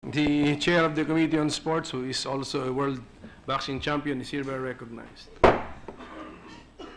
The chair of the Committee on Sports, who is also a world boxing champion, is hereby recognized.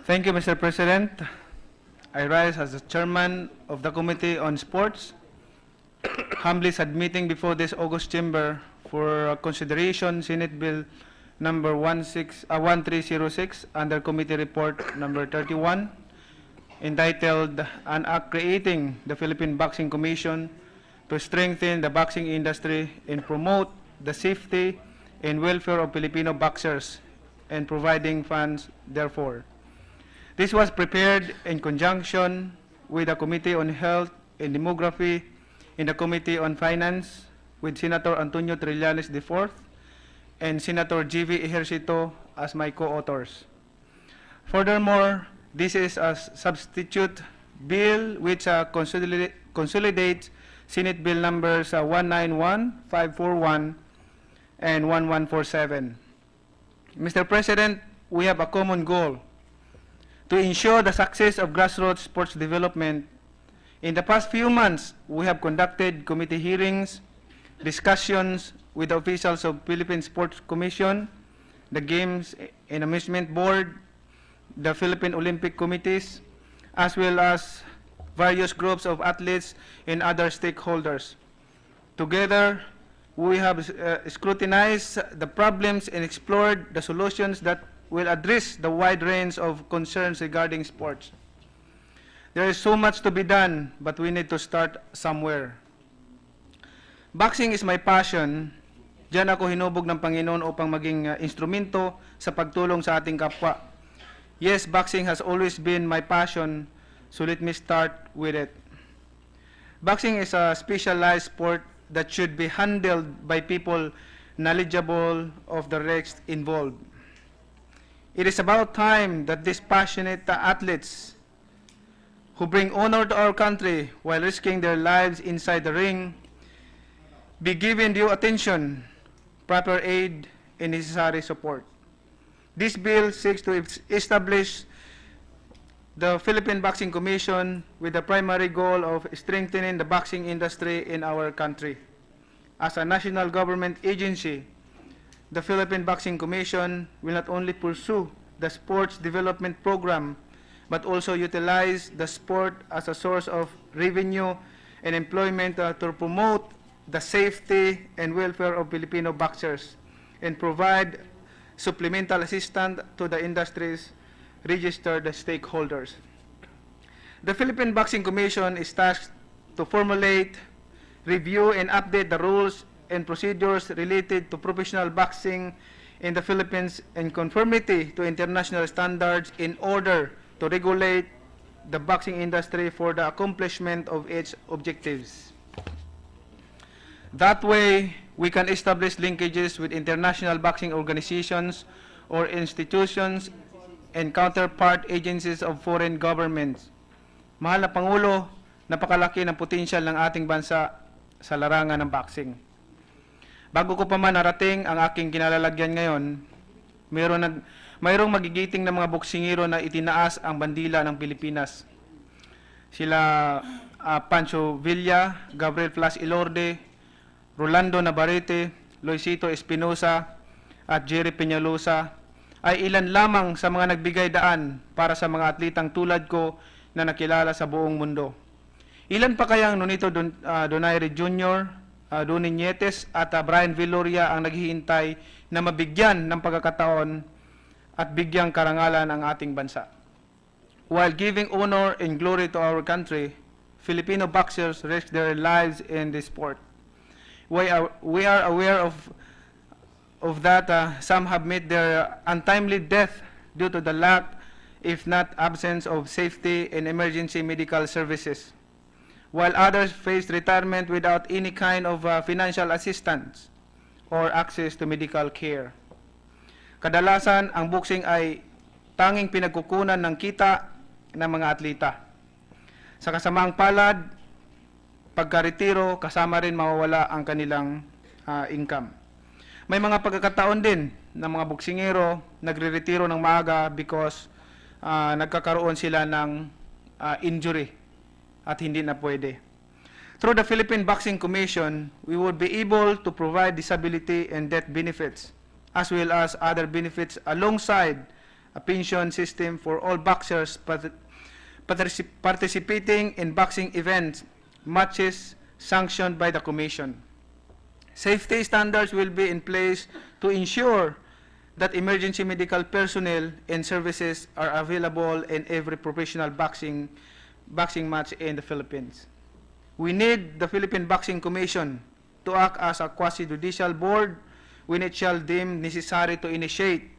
Thank you, Mr. President. I rise as the chairman of the Committee on Sports, humbly submitting before this August chamber for consideration Senate Bill number 1306 under Committee Report number 31, entitled An Act Creating the Philippine Boxing Commission to Strengthen the Boxing Industry and Promote the Safety and Welfare of Filipino Boxers and Providing Funds Therefore. This was prepared in conjunction with the Committee on Health and Demography and the Committee on Finance with Senator Antonio Trillanes IV and Senator G.V. Ejercito as my co-authors. Furthermore, this is a substitute bill which consolidates Senate Bill numbers 191, 541, and 1147. Mr. President, we have a common goal to ensure the success of grassroots sports development. In the past few months, we have conducted committee hearings, discussions with the officials of Philippine Sports Commission, the Games and Amusement Board, the Philippine Olympic Committees, as well as various groups of athletes and other stakeholders. Together, we have scrutinized the problems and explored the solutions that will address the wide range of concerns regarding sports. There is so much to be done, but we need to start somewhere. Boxing is my passion. Diyan ako hinubog ng Panginoon upang maging instrumento sa pagtulong sa ating kapwa. Yes, boxing has always been my passion, so let me start with it. Boxing is a specialized sport that should be handled by people knowledgeable of the risks involved. It is about time that these passionate athletes who bring honor to our country while risking their lives inside the ring be given due attention, proper aid, and necessary support. This bill seeks to establish the Philippine Boxing Commission with the primary goal of strengthening the boxing industry in our country. As a national government agency, the Philippine Boxing Commission will not only pursue the sports development program, but also utilize the sport as a source of revenue and employment to promote the safety and welfare of Filipino boxers and provide supplemental assistance to the industry's registered stakeholders. The Philippine Boxing Commission is tasked to formulate, review, and update the rules and procedures related to professional boxing in the Philippines in conformity to international standards in order to regulate the boxing industry for the accomplishment of its objectives. That way, we can establish linkages with international boxing organizations or institutions and counterpart agencies of foreign governments. Mahal na Pangulo, napakalaki ng potensyal ng ating bansa sa larangan ng boxing. Bago ko pa man narating ang aking kinalalagyan ngayon, mayroong magigiting na mga boksingero na itinaas ang bandila ng Pilipinas. Sila Pancho Villa, Gabriel Flas Ilorde, Rolando Navarrete, Luisito Espinosa, at Jerry Peñalosa ay ilan lamang sa mga nagbigay daan para sa mga atletang tulad ko na nakilala sa buong mundo. Ilan pa kayang Nonito Donaire Jr., Donnie Nietes at Brian Viloria ang naghihintay na mabigyan ng pagkakataon at bigyang karangalan ang ating bansa. While giving honor and glory to our country, Filipino boxers risk their lives in this sport. We are aware of that some have met their untimely death due to the lack, if not absence, of safety and emergency medical services, while others face retirement without any kind of financial assistance or access to medical care. Kadalasan, ang boxing ay tanging pinagkukunan ng kita ng mga atleta. Sa kasamaang palad, pagkaretiro, kasama rin mawawala ang kanilang income. May mga pagkakataon din ng mga boksingero nagre-retiro ng maaga because nagkakaroon sila ng injury at hindi na pwede. Through the Philippine Boxing Commission, we would be able to provide disability and death benefits, as well as other benefits alongside a pension system for all boxers participating in boxing events, matches sanctioned by the Commission. Safety standards will be in place to ensure that emergency medical personnel and services are available in every professional boxing match in the Philippines. We need the Philippine Boxing Commission to act as a quasi-judicial board when it shall deem necessary to initiate,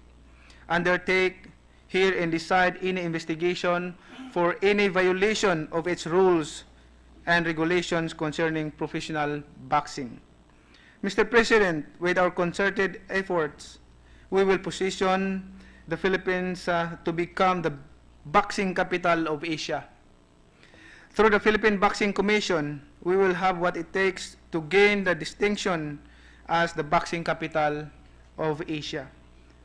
undertake, hear, and decide any investigation for any violation of its rules and regulations concerning professional boxing. Mr. President, with our concerted efforts, we will position the Philippines to become the boxing capital of Asia. Through the Philippine Boxing Commission, we will have what it takes to gain the distinction as the boxing capital of Asia.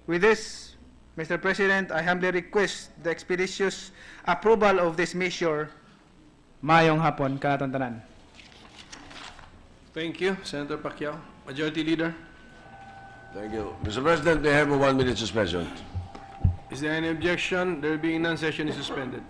With this, Mr. President, I humbly request the expeditious approval of this measure. Mayong hapon, kanatong tanan. Thank you, Senator Pacquiao. Majority Leader, Thank you. Mr. President, we have a 1-minute suspension. is there any objection? There being none, session is suspended.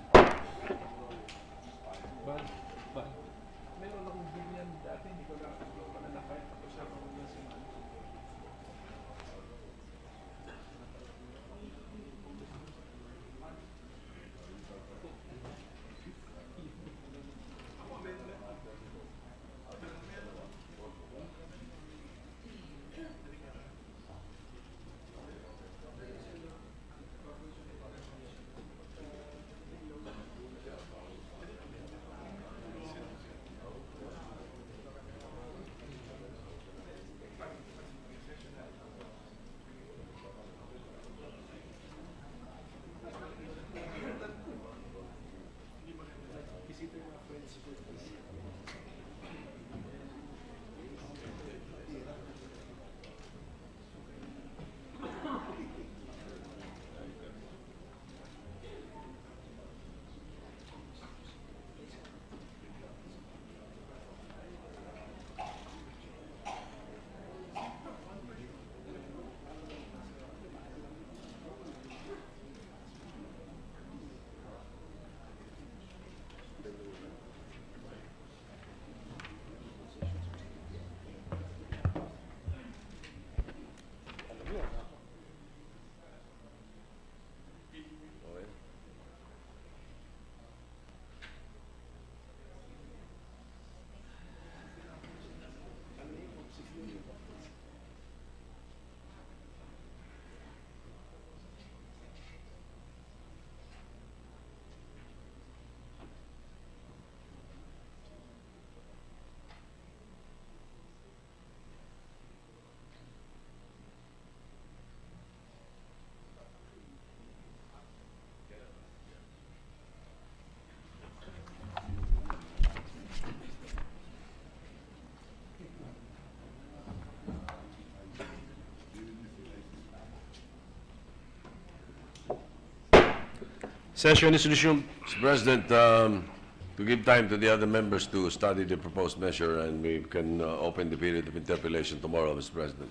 Session is resumed. Mr. President, to give time to the other members to study the proposed measure, and we can open the period of interpellation tomorrow, Mr. President.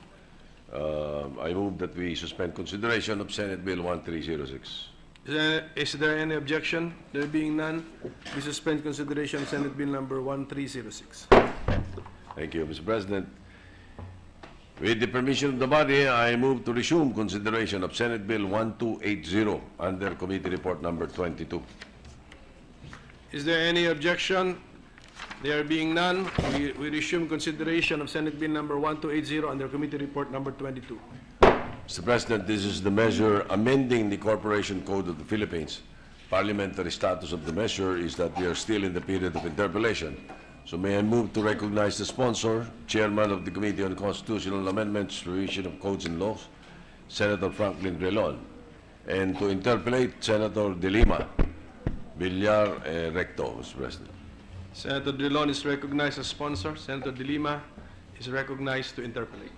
I move that we suspend consideration of Senate Bill 1306. Is there any objection? There being none, we suspend consideration of Senate Bill number 1306. Thank you, Mr. President. With the permission of the body, I move to resume consideration of Senate Bill 1280 under Committee Report number 22. Is there any objection? There being none, we resume consideration of Senate Bill number 1280 under Committee Report number 22. Mr. President, this is the measure amending the Corporation Code of the Philippines. Parliamentary status of the measure is that we are still in the period of interpellation. So may I move to recognize the sponsor, Chairman of the Committee on Constitutional Amendments, Revision of Codes and Laws, Senator Franklin Relon, and to interpellate Senator De Lima, Villar, Recto, Mr. President. Senator Drilon is recognized as sponsor. Senator De Lima is recognized to interpellate.